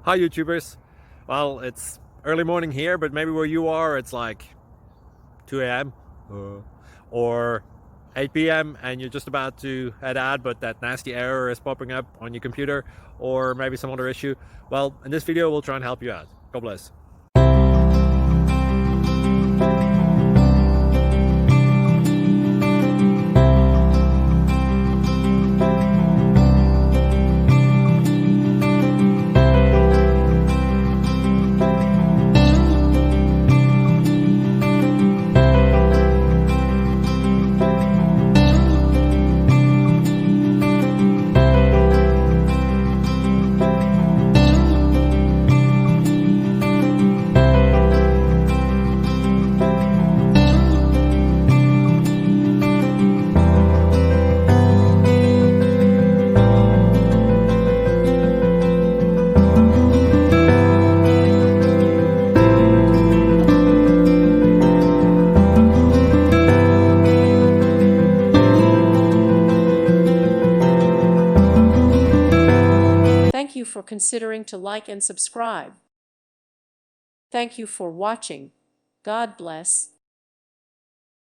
Hi YouTubers. Well, it's early morning here, but maybe where you are it's like 2 a.m. or 8 p.m. and you're just about to head out, but that nasty error is popping up on your computer, or maybe some other issue. Well, in this video we'll try and help you out. God bless. Thank you for considering to like and subscribe. Thank you for watching. God bless.